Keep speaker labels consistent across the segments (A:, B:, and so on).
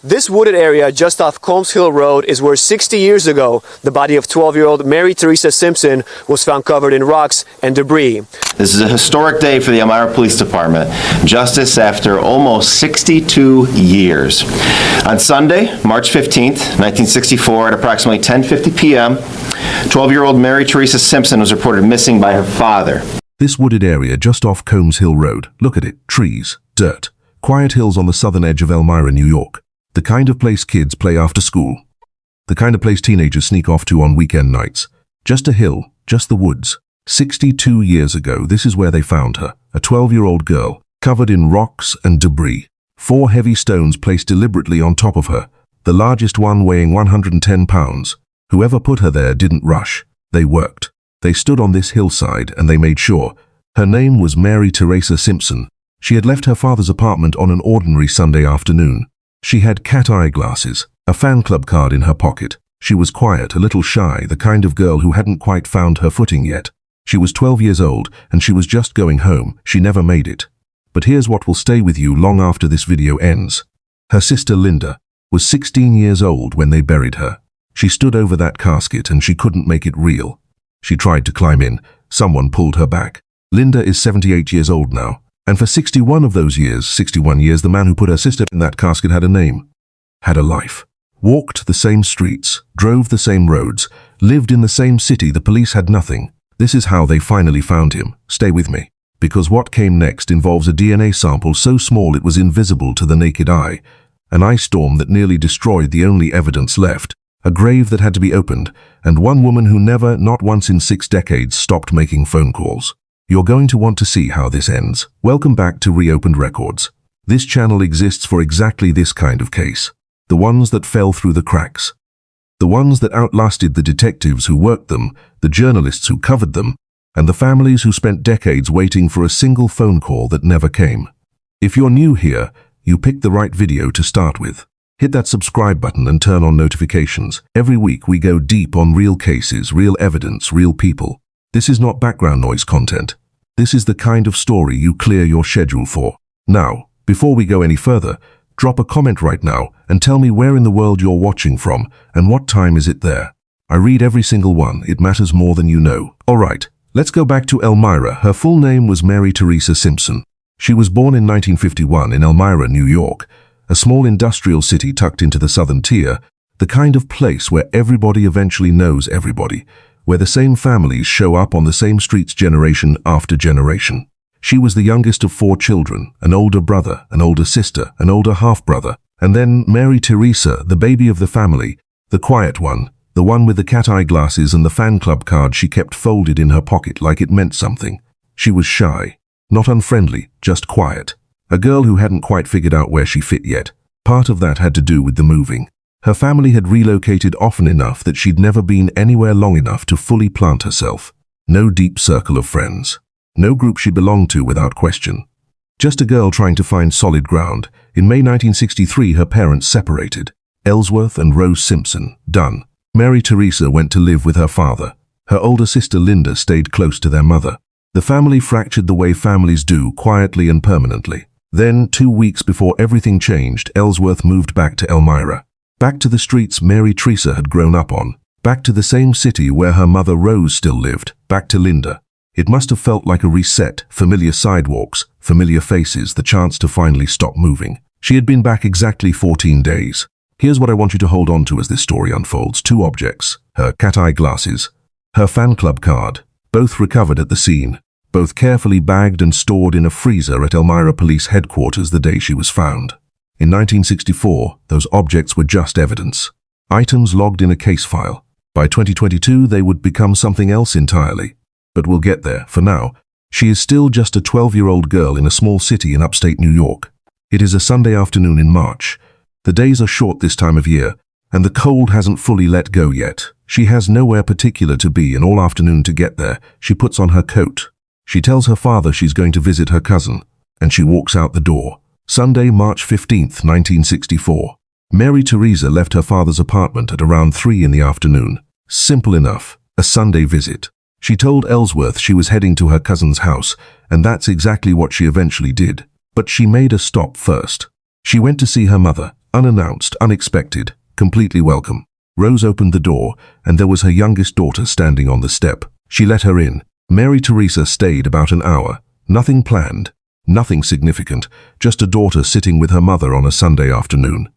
A: This wooded area just off Combs Hill Road is where 60 years ago, the body of 12-year-old Mary Teresa Simpson was found covered in rocks and debris.
B: This is a historic day for the Elmira Police Department, justice after almost 62 years. On Sunday, March 15th, 1964, at approximately 10:50 p.m., 12-year-old Mary Teresa Simpson was reported missing by her father.
C: This wooded area just off Combs Hill Road, look at it, trees, dirt, quiet hills on the southern edge of Elmira, New York. The kind of place kids play after school. The kind of place teenagers sneak off to on weekend nights. Just a hill, just the woods. 62 years ago, this is where they found her, a 12-year-old girl, covered in rocks and debris. 4 heavy stones placed deliberately on top of her, the largest one weighing 110 pounds. Whoever put her there didn't rush. They worked. They stood on this hillside and they made sure. Her name was Mary Teresa Simpson. She had left her father's apartment on an ordinary Sunday afternoon. She had cat-eye glasses, a fan club card in her pocket. She was quiet, a little shy, the kind of girl who hadn't quite found her footing yet. She was 12 years old and she was just going home. She never made it. But here's what will stay with you long after this video ends. Her sister Linda was 16 years old when they buried her. She stood over that casket and she couldn't make it real. She tried to climb in. Someone pulled her back. Linda is 78 years old now. And for 61 of those years, 61 years, the man who put her sister in that casket had a name, had a life, walked the same streets, drove the same roads, lived in the same city. The police had nothing. This is how they finally found him. Stay with me, because what came next involves a DNA sample so small it was invisible to the naked eye, an ice storm that nearly destroyed the only evidence left, a grave that had to be opened, and one woman who never, not once in 6 decades, stopped making phone calls. You're going to want to see how this ends. Welcome back to Reopened Records. This channel exists for exactly this kind of case. The ones that fell through the cracks. The ones that outlasted the detectives who worked them, the journalists who covered them, and the families who spent decades waiting for a single phone call that never came. If you're new here, you picked the right video to start with. Hit that subscribe button and turn on notifications. Every week we go deep on real cases, real evidence, real people. This is not background noise content. This is the kind of story you clear your schedule for. Now, before we go any further, drop a comment right now and tell me where in the world you're watching from and what time is it there. I read every single one. It matters more than you know. Alright, let's go back to Elmira. Her full name was Mary Teresa Simpson. She was born in 1951 in Elmira, New York, a small industrial city tucked into the southern tier, the kind of place where everybody eventually knows everybody, where the same families show up on the same streets generation after generation. She was the youngest of 4 children, an older brother, an older sister, an older half-brother, and then Mary Teresa, the baby of the family, the quiet one, the one with the cat-eye glasses and the fan club card she kept folded in her pocket like it meant something. She was shy, not unfriendly, just quiet. A girl who hadn't quite figured out where she fit yet. Part of that had to do with the moving. Her family had relocated often enough that she'd never been anywhere long enough to fully plant herself. No deep circle of friends. No group she belonged to without question. Just a girl trying to find solid ground. In May 1963, her parents separated. Ellsworth and Rose Simpson, done. Mary Teresa went to live with her father. Her older sister Linda stayed close to their mother. The family fractured the way families do, quietly and permanently. Then, 2 weeks before everything changed, Ellsworth moved back to Elmira. Back to the streets Mary Teresa had grown up on. Back to the same city where her mother Rose still lived. Back to Linda. It must have felt like a reset, familiar sidewalks, familiar faces, the chance to finally stop moving. She had been back exactly 14 days. Here's what I want you to hold on to as this story unfolds. 2 objects, her cat-eye glasses, her fan club card, both recovered at the scene, both carefully bagged and stored in a freezer at Elmira Police Headquarters the day she was found. In 1964, those objects were just evidence. Items logged in a case file. By 2022, they would become something else entirely. But we'll get there. For now, she is still just a 12-year-old girl in a small city in upstate New York. It is a Sunday afternoon in March. The days are short this time of year, and the cold hasn't fully let go yet. She has nowhere particular to be, and all afternoon to get there, she puts on her coat. She tells her father she's going to visit her cousin, and she walks out the door. Sunday, March 15th, 1964. Mary Teresa left her father's apartment at around 3 in the afternoon. Simple enough, a Sunday visit. She told Ellsworth she was heading to her cousin's house, and that's exactly what she eventually did. But she made a stop first. She went to see her mother, Unannounced, unexpected, completely welcome. Rose opened the door, and there was her youngest daughter standing on the step. She let her in. Mary Teresa stayed about an hour. Nothing planned, nothing significant, just a daughter sitting with her mother on a Sunday afternoon.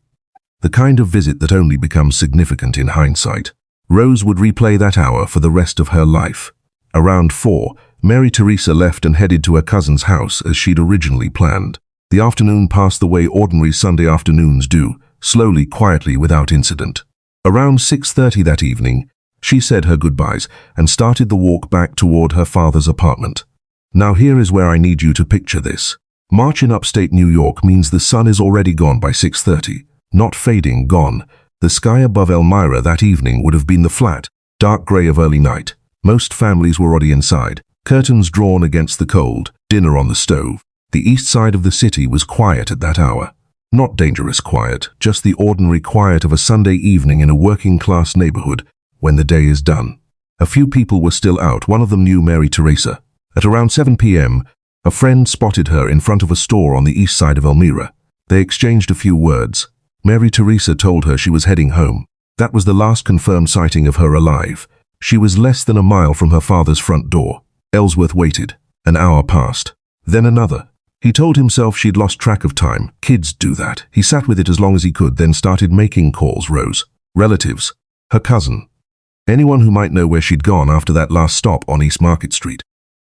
C: The kind of visit that only becomes significant in hindsight. Rose would replay that hour for the rest of her life. Around 4, Mary Teresa left and headed to her cousin's house as she'd originally planned. The afternoon passed the way ordinary Sunday afternoons do, slowly, quietly, without incident. Around 6:30 that evening, she said her goodbyes and started the walk back toward her father's apartment. Now here is where I need you to picture this. March in upstate New York means the sun is already gone by 6:30. Not fading, gone. The sky above Elmira that evening would have been the flat, dark gray of early night. Most families were already inside, curtains drawn against the cold, dinner on the stove. The east side of the city was quiet at that hour. Not dangerous quiet, just the ordinary quiet of a Sunday evening in a working-class neighborhood when the day is done. A few people were still out. One of them knew Mary Teresa. At around 7 p.m., a friend spotted her in front of a store on the east side of Elmira. They exchanged a few words. Mary Teresa told her she was heading home. That was the last confirmed sighting of her alive. She was less than a mile from her father's front door. Ellsworth waited. An hour passed. Then another. He told himself she'd lost track of time. Kids do that. He sat with it as long as he could, then started making calls. Rose. Relatives. Her cousin. Anyone who might know where she'd gone after that last stop on East Market Street.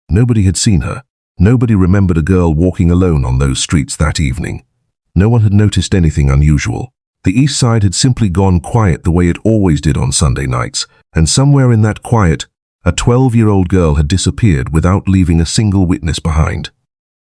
C: Nobody had seen her. Nobody remembered a girl walking alone on those streets that evening. No one had noticed anything unusual. The east side had simply gone quiet the way it always did on Sunday nights, and somewhere in that quiet, a 12-year-old girl had disappeared without leaving a single witness behind.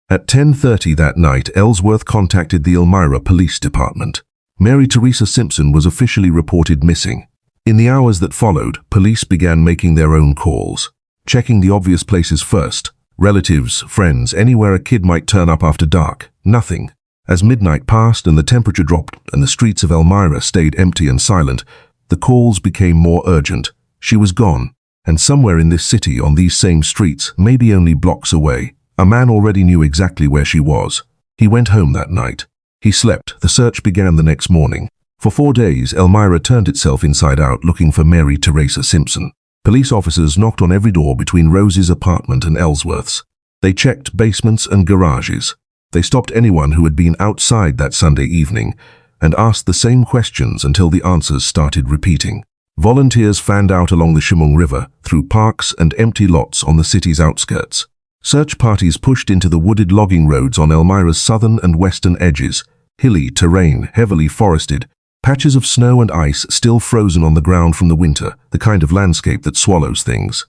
C: At 10:30 that night, Ellsworth contacted the Elmira Police Department. Mary Teresa Simpson was officially reported missing. In the hours that followed, police began making their own calls, checking the obvious places first. Relatives, friends, anywhere a kid might turn up after dark. Nothing. As midnight passed and the temperature dropped and the streets of Elmira stayed empty and silent, the calls became more urgent. She was gone, and somewhere in this city on these same streets, maybe only blocks away, a man already knew exactly where she was. He went home that night. He slept. The search began the next morning. For 4 days, Elmira turned itself inside out looking for Mary Teresa Simpson. Police officers knocked on every door between Rose's apartment and Ellsworth's. They checked basements and garages. They stopped anyone who had been outside that Sunday evening and asked the same questions until the answers started repeating. Volunteers fanned out along the Chemung River, through parks and empty lots on the city's outskirts. Search parties pushed into the wooded logging roads on Elmira's southern and western edges, hilly terrain, heavily forested, patches of snow and ice still frozen on the ground from the winter, the kind of landscape that swallows things.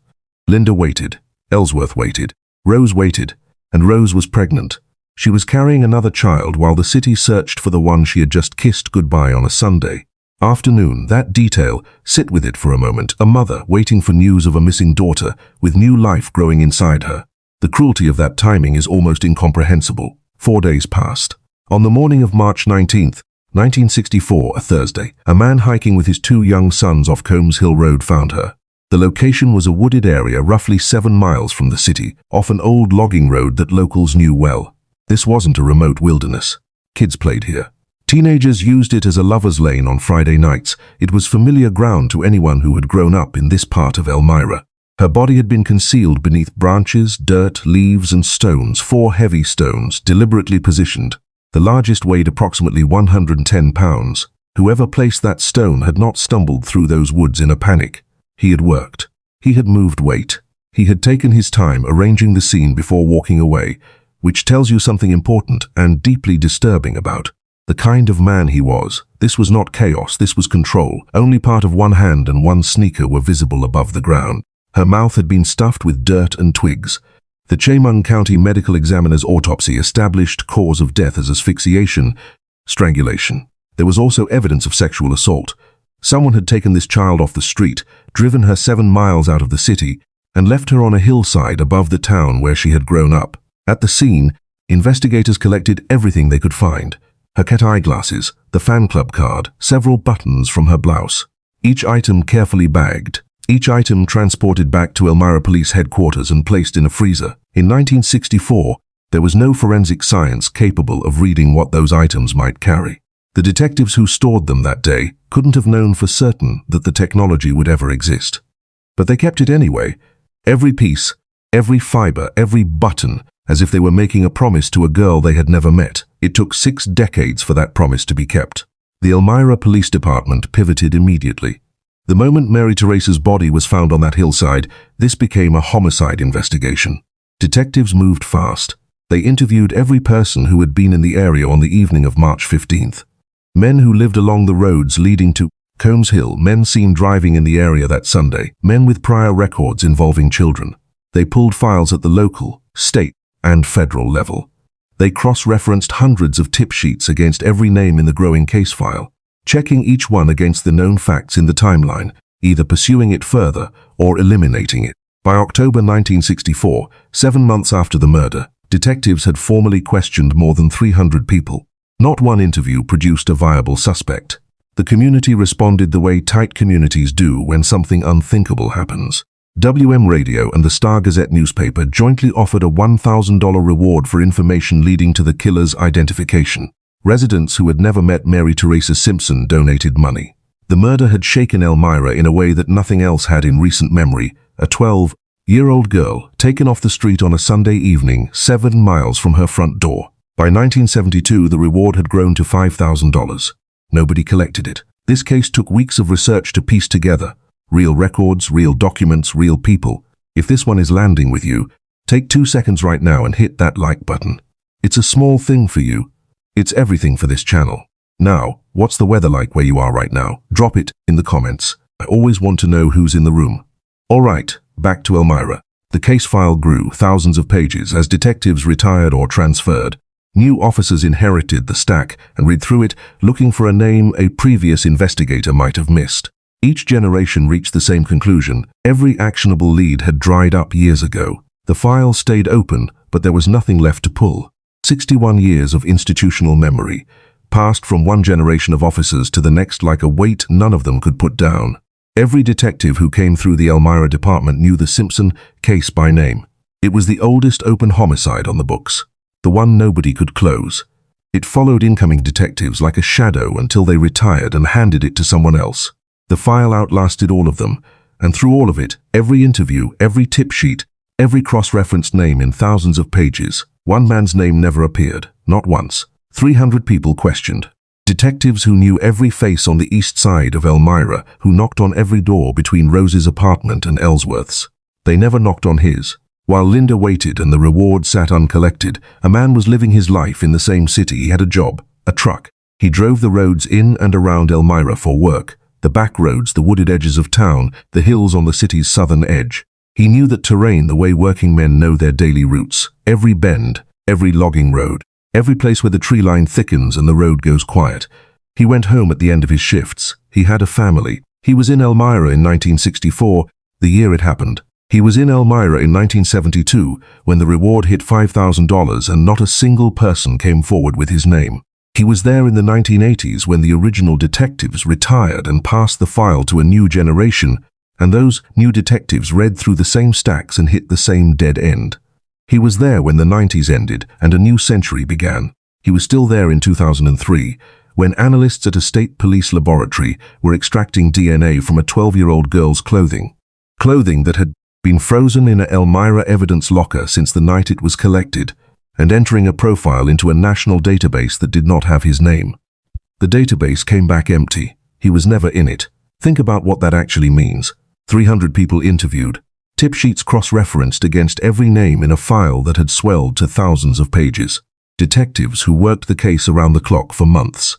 C: Linda waited. Ellsworth waited. Rose waited. And Rose was pregnant. She was carrying another child while the city searched for the one she had just kissed goodbye on a Sunday afternoon. That detail, sit with it for a moment. A mother waiting for news of a missing daughter with new life growing inside her. The cruelty of that timing is almost incomprehensible. 4 days passed. On the morning of March 19th, 1964, a Thursday, a man hiking with his 2 young sons off Combs Hill Road found her. The location was a wooded area roughly 7 miles from the city, off an old logging road that locals knew well. This wasn't a remote wilderness. Kids played here. Teenagers used it as a lover's lane on Friday nights. It was familiar ground to anyone who had grown up in this part of Elmira. Her body had been concealed beneath branches, dirt, leaves, and stones, 4 heavy stones, deliberately positioned. The largest weighed approximately 110 pounds. Whoever placed that stone had not stumbled through those woods in a panic. He had worked. He had moved weight. He had taken his time arranging the scene before walking away, which tells you something important and deeply disturbing about the kind of man he was. This was not chaos, this was control. Only part of one hand and one sneaker were visible above the ground. Her mouth had been stuffed with dirt and twigs. The Chemung County Medical Examiner's autopsy established cause of death as asphyxiation, strangulation. There was also evidence of sexual assault. Someone had taken this child off the street, driven her 7 miles out of the city, and left her on a hillside above the town where she had grown up. At the scene, investigators collected everything they could find. Her cat eyeglasses, the fan club card, several buttons from her blouse. Each item carefully bagged. Each item transported back to Elmira Police Headquarters and placed in a freezer. In 1964, there was no forensic science capable of reading what those items might carry. The detectives who stored them that day couldn't have known for certain that the technology would ever exist. But they kept it anyway, every piece, every fiber, every button, as if they were making a promise to a girl they had never met. It took 6 decades for that promise to be kept. The Elmira Police Department pivoted immediately. The moment Mary Teresa's body was found on that hillside, this became a homicide investigation. Detectives moved fast. They interviewed every person who had been in the area on the evening of March 15th. Men who lived along the roads leading to Combs Hill, men seen driving in the area that Sunday, men with prior records involving children. They pulled files at the local, state, and federal level. They cross-referenced hundreds of tip sheets against every name in the growing case file, checking each one against the known facts in the timeline, either pursuing it further or eliminating it. By October 1964, 7 months after the murder, detectives had formally questioned more than 300 people. Not one interview produced a viable suspect. The community responded the way tight communities do when something unthinkable happens. WM Radio and the Star-Gazette newspaper jointly offered a $1,000 reward for information leading to the killer's identification. Residents who had never met Mary Teresa Simpson donated money. The murder had shaken Elmira in a way that nothing else had in recent memory. A 12-year-old girl taken off the street on a Sunday evening 7 miles from her front door. By 1972, the reward had grown to $5,000. Nobody collected it. This case took weeks of research to piece together. Real records, real documents, real people. If this one is landing with you, take 2 seconds right now and hit that like button. It's a small thing for you. It's everything for this channel. Now, what's the weather like where you are right now? Drop it in the comments. I always want to know who's in the room. Alright, back to Elmira. The case file grew thousands of pages as detectives retired or transferred. New officers inherited the stack and read through it, looking for a name a previous investigator might have missed. Each generation reached the same conclusion. Every actionable lead had dried up years ago. The file stayed open, but there was nothing left to pull. 61 years of institutional memory, passed from one generation of officers to the next like a weight none of them could put down. Every detective who came through the Elmira department knew the Simpson case by name. It was the oldest open homicide on the books, the one nobody could close. It followed incoming detectives like a shadow until they retired and handed it to someone else. The file outlasted all of them, and through all of it, every interview, every tip sheet, every cross-referenced name in thousands of pages, one man's name never appeared, not once. 300 people questioned. Detectives who knew every face on the east side of Elmira, who knocked on every door between Rose's apartment and Ellsworth's. They never knocked on his. While Linda waited and the reward sat uncollected, a man was living his life in the same city. He had a job, a truck. He drove the roads in and around Elmira for work. The back roads, the wooded edges of town, the hills on the city's southern edge. He knew that terrain the way working men know their daily routes. Every bend, every logging road, every place where the tree line thickens and the road goes quiet. He went home at the end of his shifts. He had a family. He was in Elmira in 1964, the year it happened. He was in Elmira in 1972 when the reward hit $5,000 and not a single person came forward with his name. He was there in the 1980s when the original detectives retired and passed the file to a new generation, and those new detectives read through the same stacks and hit the same dead end. He was there when the 90s ended and a new century began. He was still there in 2003, when analysts at a state police laboratory were extracting DNA from a 12-year-old girl's clothing. Clothing that had been frozen in a Elmira evidence locker since the night it was collected, and entering a profile into a national database that did not have his name. The database came back empty. He was never in it. Think about what that actually means. 300 people interviewed. Tip sheets cross-referenced against every name in a file that had swelled to thousands of pages. Detectives who worked the case around the clock for months.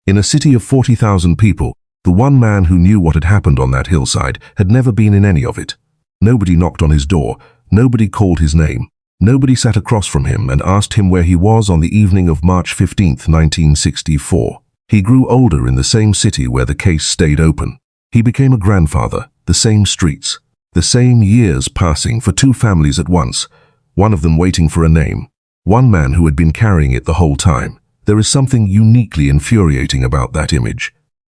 C: In a city of 40,000 people, the one man who knew what had happened on that hillside had never been in any of it. Nobody knocked on his door. Nobody called his name. Nobody sat across from him and asked him where he was on the evening of March 15, 1964. He grew older in the same city where the case stayed open. He became a grandfather, the same streets, the same years passing for 2 families at once, one of them waiting for a name, one man who had been carrying it the whole time. There is something uniquely infuriating about that image.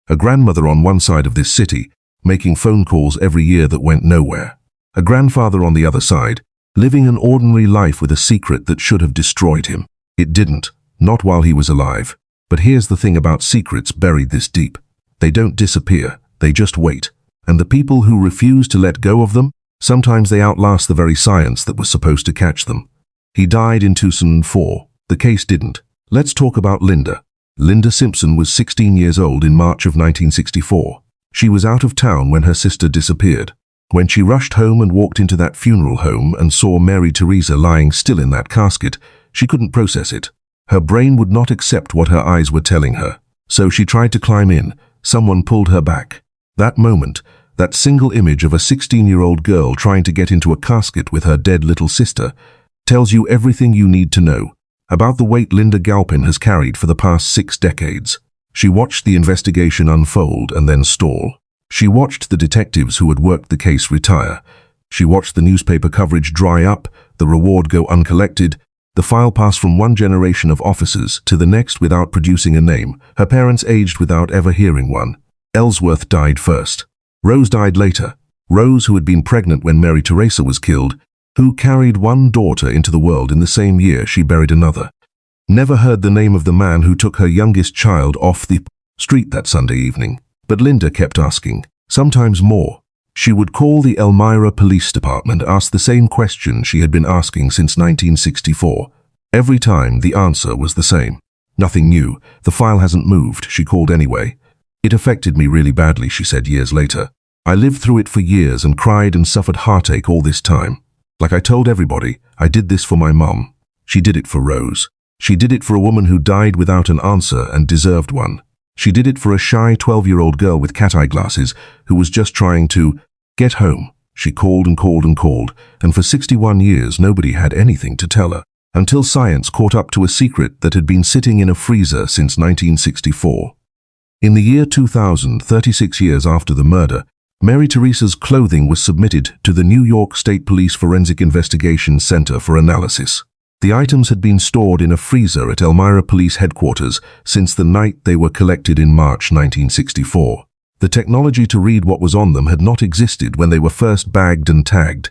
C: A grandmother on one side of this city, making phone calls every year that went nowhere. A grandfather on the other side, living an ordinary life with a secret that should have destroyed him. It didn't, not while he was alive. But here's the thing about secrets buried this deep. They don't disappear, they just wait. And the people who refuse to let go of them, sometimes they outlast the very science that was supposed to catch them. He died in 2004. The case didn't. Let's talk about Linda. Linda Simpson was 16 years old in March of 1964. She was out of town when her sister disappeared. When she rushed home and walked into that funeral home and saw Mary Teresa lying still in that casket, she couldn't process it. Her brain would not accept what her eyes were telling her. So she tried to climb in. Someone pulled her back. That moment, that single image of a 16-year-old girl trying to get into a casket with her dead little sister, tells you everything you need to know about the weight Linda Galpin has carried for the past 6 decades. She watched the investigation unfold and then stall. She watched the detectives who had worked the case retire. She watched the newspaper coverage dry up, the reward go uncollected, the file pass from one generation of officers to the next without producing a name. Her parents aged without ever hearing one. Ellsworth died first. Rose died later. Rose, who had been pregnant when Mary Teresa was killed, who carried one daughter into the world in the same year she buried another. Never heard the name of the man who took her youngest child off the street that Sunday evening. But Linda kept asking, sometimes more. She would call the Elmira Police Department, ask the same question she had been asking since 1964. Every time the answer was the same. Nothing new. The file hasn't moved, she called anyway. It affected me really badly, she said years later. I lived through it for years and cried and suffered heartache all this time. Like I told everybody, I did this for my mom. She did it for Rose. She did it for a woman who died without an answer and deserved one. She did it for a shy 12-year-old girl with cat-eye glasses who was just trying to get home. She called and called and called, and for 61 years nobody had anything to tell her, until science caught up to a secret that had been sitting in a freezer since 1964. In the year 2000, 36 years after the murder, Mary Teresa's clothing was submitted to the New York State Police Forensic Investigation Center for analysis. The items had been stored in a freezer at Elmira Police Headquarters since the night they were collected in March 1964. The technology to read what was on them had not existed when they were first bagged and tagged.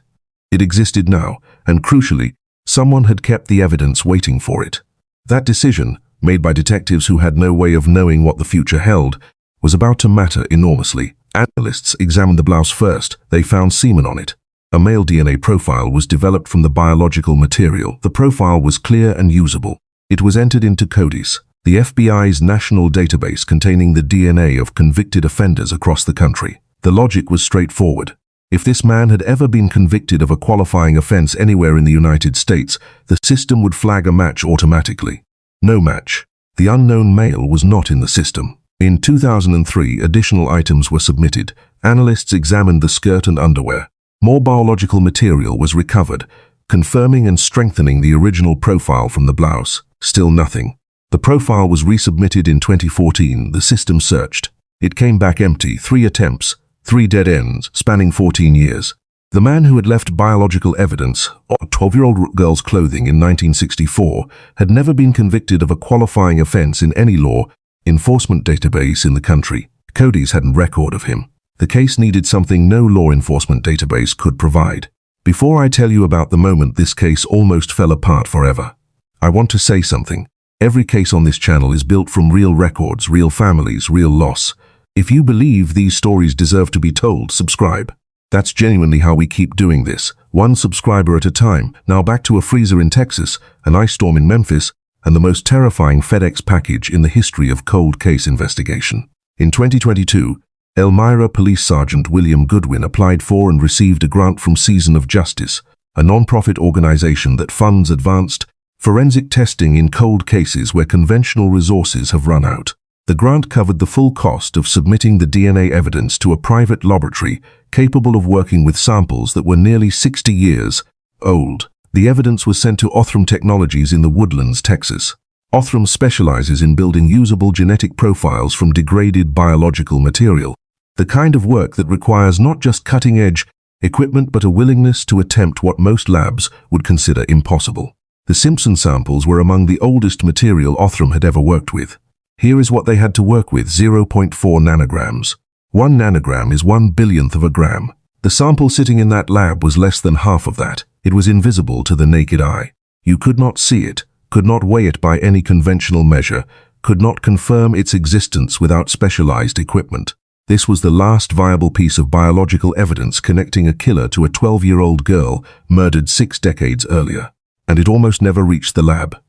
C: It existed now, and crucially, someone had kept the evidence waiting for it. That decision, made by detectives who had no way of knowing what the future held, was about to matter enormously. Analysts examined the blouse first. They found semen on it. A male DNA profile was developed from the biological material. The profile was clear and usable. It was entered into CODIS, the FBI's national database containing the DNA of convicted offenders across the country. The logic was straightforward. If this man had ever been convicted of a qualifying offense anywhere in the United States, the system would flag a match automatically. No match. The unknown male was not in the system. In 2003, additional items were submitted. Analysts examined the skirt and underwear. More biological material was recovered, confirming and strengthening the original profile from the blouse. Still nothing. The profile was resubmitted in 2014. The system searched. It came back empty. 3 attempts, 3 dead ends, spanning 14 years. The man who had left biological evidence on a 12-year-old girl's clothing in 1964 had never been convicted of a qualifying offense in any law enforcement database in the country. CODIS hadn't record of him. The case needed something no law enforcement database could provide. Before I tell you about the moment this case almost fell apart forever, I want to say something. Every case on this channel is built from real records, real families, real loss. If you believe these stories deserve to be told, subscribe. That's genuinely how we keep doing this, one subscriber at a time. Now back to a freezer in Texas, an ice storm in Memphis, and the most terrifying FedEx package in the history of cold case investigation. In 2022, Elmira Police Sergeant William Goodwin applied for and received a grant from Season of Justice, a non-profit organization that funds advanced forensic testing in cold cases where conventional resources have run out. The grant covered the full cost of submitting the DNA evidence to a private laboratory capable of working with samples that were nearly 60 years old. The evidence was sent to Othram Technologies in the Woodlands, Texas. Othram specializes in building usable genetic profiles from degraded biological material, the kind of work that requires not just cutting-edge equipment but a willingness to attempt what most labs would consider impossible. The Simpson samples were among the oldest material Othram had ever worked with. Here is what they had to work with: 0.4 nanograms. 1 nanogram is 1/1000th of a gram. The sample sitting in that lab was less than half of that. It was invisible to the naked eye. You could not see it, could not weigh it by any conventional measure, could not confirm its existence without specialized equipment. This was the last viable piece of biological evidence connecting a killer to a 12-year-old girl murdered 6 decades earlier, and it almost never reached the lab.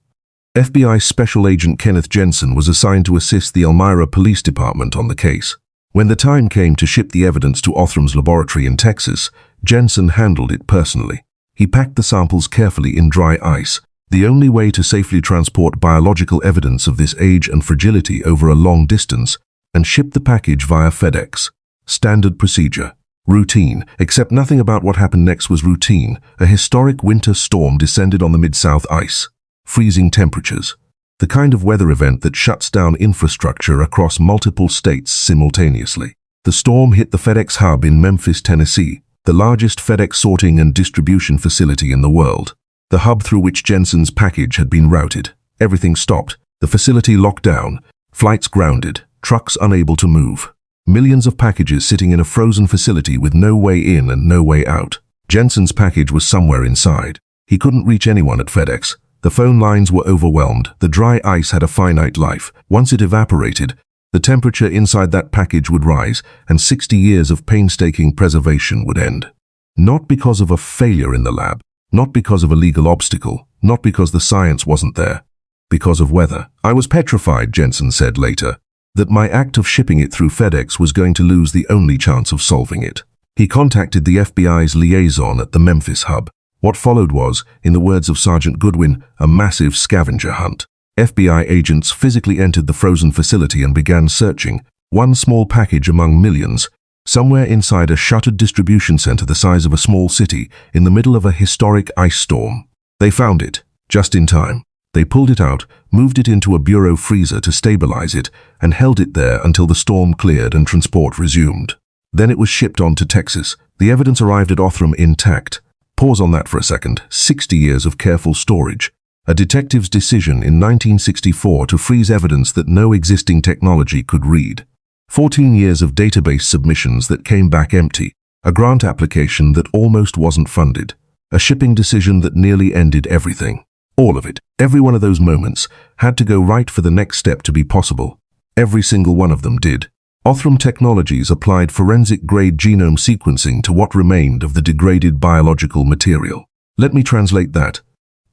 C: FBI Special Agent Kenneth Jensen was assigned to assist the Elmira Police Department on the case. When the time came to ship the evidence to Othrum's laboratory in Texas, Jensen handled it personally. He packed the samples carefully in dry ice, the only way to safely transport biological evidence of this age and fragility over a long distance, and shipped the package via FedEx. Standard procedure. Routine, except nothing about what happened next was routine. A historic winter storm descended on the Mid-South ice. Freezing temperatures. The kind of weather event that shuts down infrastructure across multiple states simultaneously. The storm hit the FedEx hub in Memphis, Tennessee, the largest FedEx sorting and distribution facility in the world. The hub through which Jensen's package had been routed. Everything stopped. The facility locked down. Flights grounded. Trucks unable to move. Millions of packages sitting in a frozen facility with no way in and no way out. Jensen's package was somewhere inside. He couldn't reach anyone at FedEx. The phone lines were overwhelmed. The dry ice had a finite life. Once it evaporated, the temperature inside that package would rise, and 60 years of painstaking preservation would end. Not because of a failure in the lab, not because of a legal obstacle, not because the science wasn't there, because of weather. I was petrified, Jensen said later, that my act of shipping it through FedEx was going to lose the only chance of solving it. He contacted the FBI's liaison at the Memphis hub. What followed was, in the words of Sergeant Goodwin, a massive scavenger hunt. FBI agents physically entered the frozen facility and began searching, one small package among millions, somewhere inside a shuttered distribution center the size of a small city, in the middle of a historic ice storm. They found it, just in time. They pulled it out, moved it into a bureau freezer to stabilize it, and held it there until the storm cleared and transport resumed. Then it was shipped on to Texas. The evidence arrived at Othrum intact. Pause on that for a second. 60 years of careful storage. A detective's decision in 1964 to freeze evidence that no existing technology could read. 14 years of database submissions that came back empty. A grant application that almost wasn't funded. A shipping decision that nearly ended everything. All of it, every one of those moments, had to go right for the next step to be possible. Every single one of them did. Othrum Technologies applied forensic-grade genome sequencing to what remained of the degraded biological material. Let me translate that.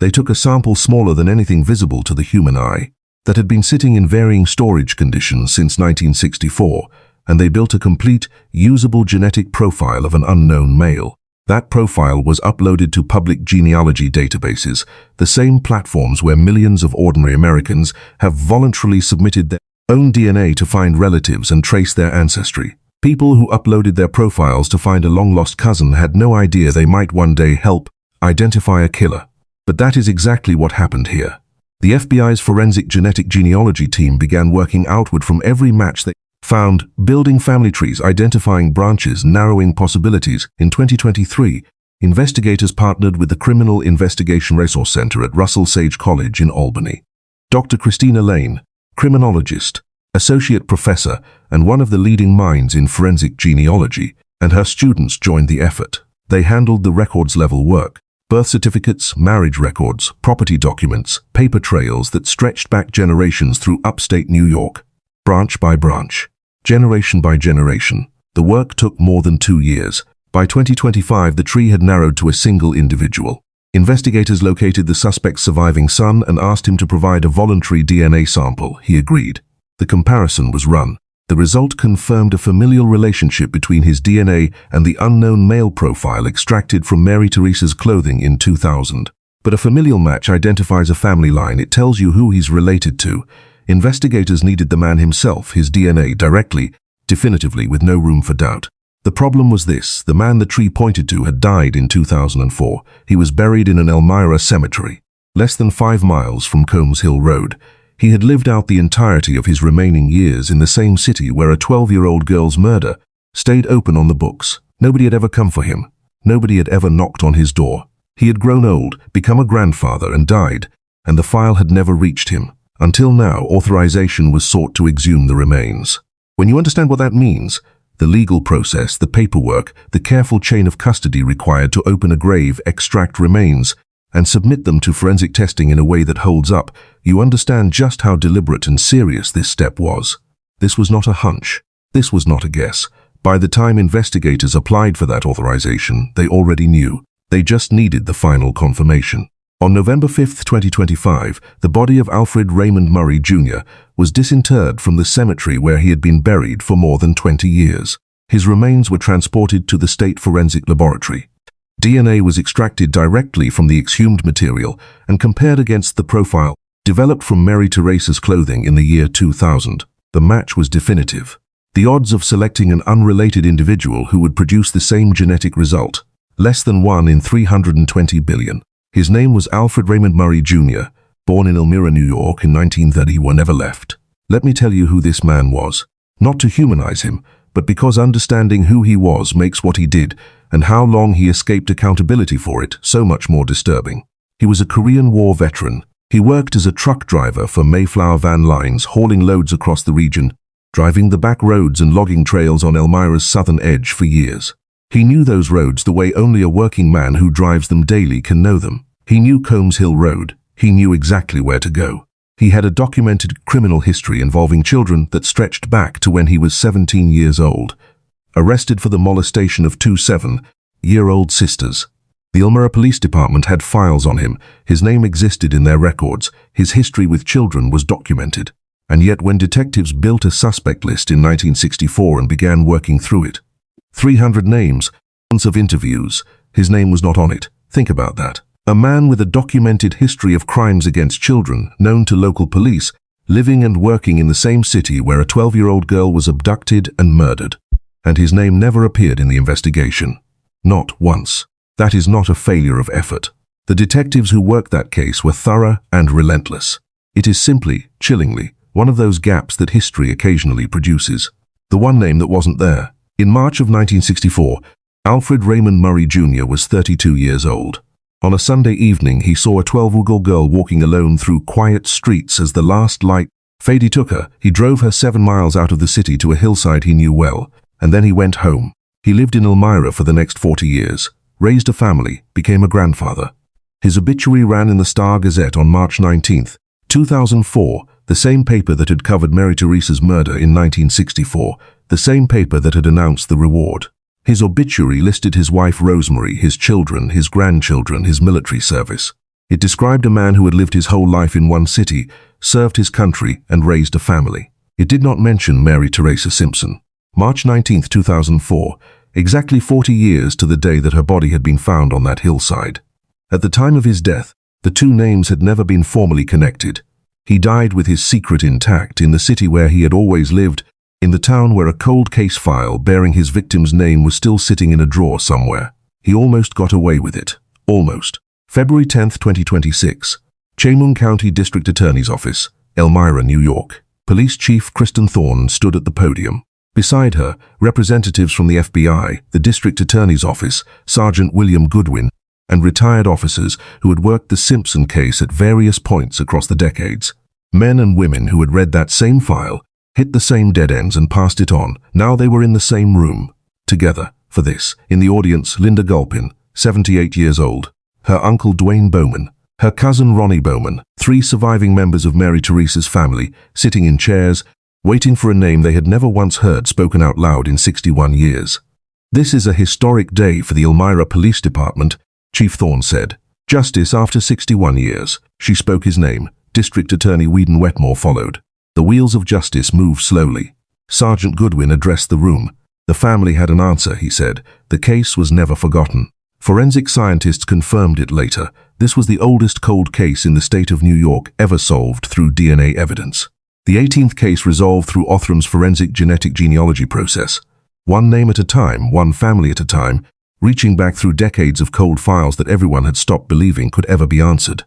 C: They took a sample smaller than anything visible to the human eye, that had been sitting in varying storage conditions since 1964, and they built a complete, usable genetic profile of an unknown male. That profile was uploaded to public genealogy databases, the same platforms where millions of ordinary Americans have voluntarily submitted their own DNA to find relatives and trace their ancestry. People who uploaded their profiles to find a long-lost cousin had no idea they might one day help identify a killer. But that is exactly what happened here. The FBI's forensic genetic genealogy team began working outward from every match they found, building family trees, identifying branches, narrowing possibilities. In 2023, investigators partnered with the Criminal Investigation Resource Center at Russell Sage College in Albany. Dr. Christina Lane, criminologist, associate professor, and one of the leading minds in forensic genealogy, and her students joined the effort. They handled the records-level work, birth certificates, marriage records, property documents, paper trails that stretched back generations through upstate New York, branch by branch. Generation by generation, the work took more than 2 years. By 2025, the tree had narrowed to a single individual. Investigators located the suspect's surviving son and asked him to provide a voluntary DNA sample. He agreed. The comparison was run. The result confirmed a familial relationship between his DNA and the unknown male profile extracted from Mary Teresa's clothing in 2000. But a familial match identifies a family line. It tells you who he's related to. Investigators needed the man himself, his DNA, directly, definitively, with no room for doubt. The problem was this: the man the tree pointed to had died in 2004. He was buried in an Elmira cemetery, less than 5 miles from Combs Hill Road. He had lived out the entirety of his remaining years in the same city where a 12-year-old girl's murder stayed open on the books. Nobody had ever come for him. Nobody had ever knocked on his door. He had grown old, become a grandfather, and died, and the file had never reached him. Until now, authorization was sought to exhume the remains. When you understand what that means, the legal process, the paperwork, the careful chain of custody required to open a grave, extract remains, and submit them to forensic testing in a way that holds up, you understand just how deliberate and serious this step was. This was not a hunch. This was not a guess. By the time investigators applied for that authorization, they already knew. They just needed the final confirmation. On November 5, 2025, the body of Alfred Raymond Murray, Jr. was disinterred from the cemetery where he had been buried for more than 20 years. His remains were transported to the State Forensic Laboratory. DNA was extracted directly from the exhumed material and compared against the profile developed from Mary Teresa's clothing in the year 2000. The match was definitive. The odds of selecting an unrelated individual who would produce the same genetic result, less than 1 in 320 billion. His name was Alfred Raymond Murray, Jr., born in Elmira, New York in 1930, were never left. Let me tell you who this man was. Not to humanize him, but because understanding who he was makes what he did and how long he escaped accountability for it so much more disturbing. He was a Korean War veteran. He worked as a truck driver for Mayflower Van Lines, hauling loads across the region, driving the back roads and logging trails on Elmira's southern edge for years. He knew those roads the way only a working man who drives them daily can know them. He knew Combs Hill Road. He knew exactly where to go. He had a documented criminal history involving children that stretched back to when he was 17 years old. Arrested for the molestation of 2 7-year-old sisters. The Elmira Police Department had files on him. His name existed in their records. His history with children was documented. And yet when detectives built a suspect list in 1964 and began working through it, 300 names, months of interviews, his name was not on it. Think about that. A man with a documented history of crimes against children, known to local police, living and working in the same city where a 12-year-old girl was abducted and murdered. And his name never appeared in the investigation. Not once. That is not a failure of effort. The detectives who worked that case were thorough and relentless. It is simply, chillingly, one of those gaps that history occasionally produces. The one name that wasn't there. In March of 1964, Alfred Raymond Murray Jr. was 32 years old. On a Sunday evening, he saw a 12-year-old girl walking alone through quiet streets as the last light faded. He took her. He drove her 7 miles out of the city to a hillside he knew well, and then he went home. He lived in Elmira for the next 40 years, raised a family, became a grandfather. His obituary ran in the Star-Gazette on March 19, 2004, the same paper that had covered Mary Teresa's murder in 1964, the same paper that had announced the reward. His obituary listed his wife Rosemary, his children, his grandchildren, his military service. It described a man who had lived his whole life in one city, served his country, and raised a family. It did not mention Mary Teresa Simpson. March 19, 2004, exactly 40 years to the day that her body had been found on that hillside. At the time of his death, the two names had never been formally connected. He died with his secret intact in the city where he had always lived, in the town where a cold case file bearing his victim's name was still sitting in a drawer somewhere. He almost got away with it. Almost. February 10, 2026. Chemung County District Attorney's Office, Elmira, New York. Police Chief Kristen Thorne stood at the podium. Beside her, representatives from the FBI, the District Attorney's Office, Sergeant William Goodwin, and retired officers who had worked the Simpson case at various points across the decades. Men and women who had read that same file, hit the same dead ends and passed it on. Now they were in the same room, together, for this. In the audience, Linda Gulpin, 78 years old, her uncle Dwayne Bowman, her cousin Ronnie Bowman, 3 surviving members of Mary Teresa's family, sitting in chairs, waiting for a name they had never once heard spoken out loud in 61 years. This is a historic day for the Elmira Police Department, Chief Thorne said. Justice after 61 years. She spoke his name. District Attorney Whedon Wetmore followed. The wheels of justice moved slowly. Sergeant Goodwin addressed the room. The family had an answer, he said. The case was never forgotten. Forensic scientists confirmed it later. This was the oldest cold case in the state of New York ever solved through DNA evidence. The 18th case resolved through Otham's forensic genetic genealogy process. One name at a time, one family at a time, reaching back through decades of cold files that everyone had stopped believing could ever be answered.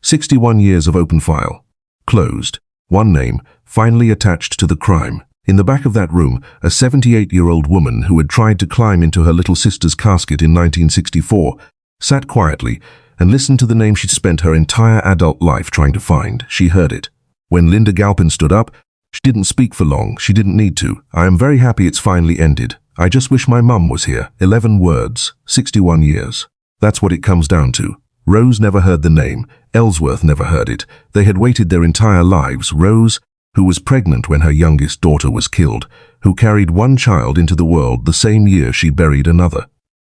C: 61 years of open file. Closed. One name, finally attached to the crime. In the back of that room, a 78-year-old woman who had tried to climb into her little sister's casket in 1964, sat quietly and listened to the name she'd spent her entire adult life trying to find. She heard it. When Linda Galpin stood up, she didn't speak for long. She didn't need to. I am very happy it's finally ended. I just wish my mum was here. 11 words, 61 years. That's what it comes down to. Rose never heard the name. Ellsworth never heard it. They had waited their entire lives. Rose, who was pregnant when her youngest daughter was killed, who carried one child into the world the same year she buried another.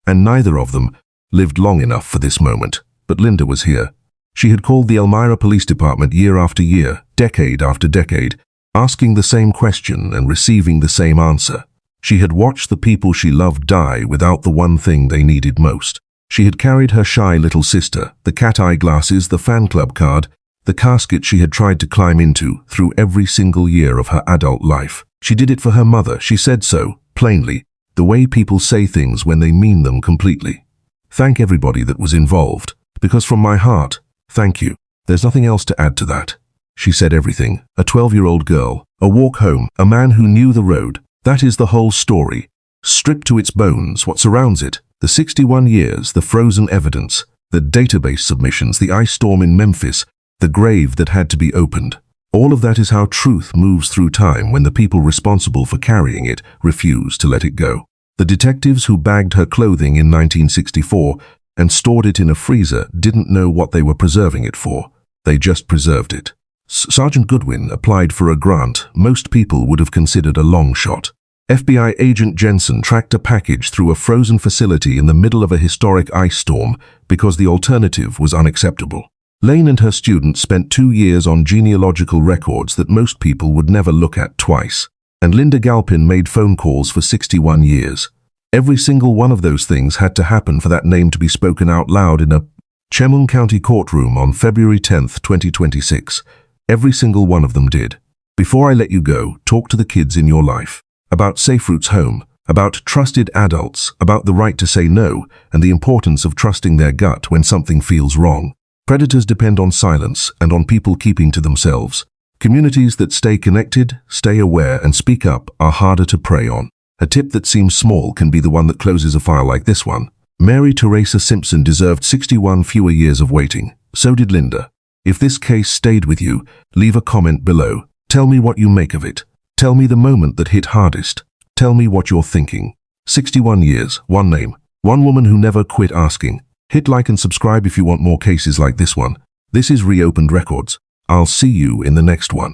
C: And neither of them lived long enough for this moment. But Linda was here. She had called the Elmira Police Department year after year, decade after decade, asking the same question and receiving the same answer. She had watched the people she loved die without the one thing they needed most. She had carried her shy little sister, the cat-eye glasses, the fan club card, the casket she had tried to climb into through every single year of her adult life. She did it for her mother. She said so, plainly, the way people say things when they mean them completely. Thank everybody that was involved, because from my heart, thank you. There's nothing else to add to that. She said everything. A 12-year-old girl, a walk home, a man who knew the road. That is the whole story. Stripped to its bones, what surrounds it, the 61 years, the frozen evidence, the database submissions, the ice storm in Memphis, the grave that had to be opened. All of that is how truth moves through time when the people responsible for carrying it refuse to let it go. The detectives who bagged her clothing in 1964 and stored it in a freezer didn't know what they were preserving it for. They just preserved it. Sergeant Goodwin applied for a grant most people would have considered a long shot. FBI agent Jensen tracked a package through a frozen facility in the middle of a historic ice storm because the alternative was unacceptable. Lane and her students spent 2 years on genealogical records that most people would never look at twice. And Linda Galpin made phone calls for 61 years. Every single one of those things had to happen for that name to be spoken out loud in a Chemung County courtroom on February 10, 2026. Every single one of them did. Before I let you go, talk to the kids in your life. About safe routes home, about trusted adults, about the right to say no, and the importance of trusting their gut when something feels wrong. Predators depend on silence and on people keeping to themselves. Communities that stay connected, stay aware, and speak up are harder to prey on. A tip that seems small can be the one that closes a file like this one. Mary Teresa Simpson deserved 61 fewer years of waiting. So did Linda. If this case stayed with you, leave a comment below. Tell me what you make of it. Tell me the moment that hit hardest. Tell me what you're thinking. 61 years, one name, one woman who never quit asking. Hit like and subscribe if you want more cases like this one. This is Reopened Records. I'll see you in the next one.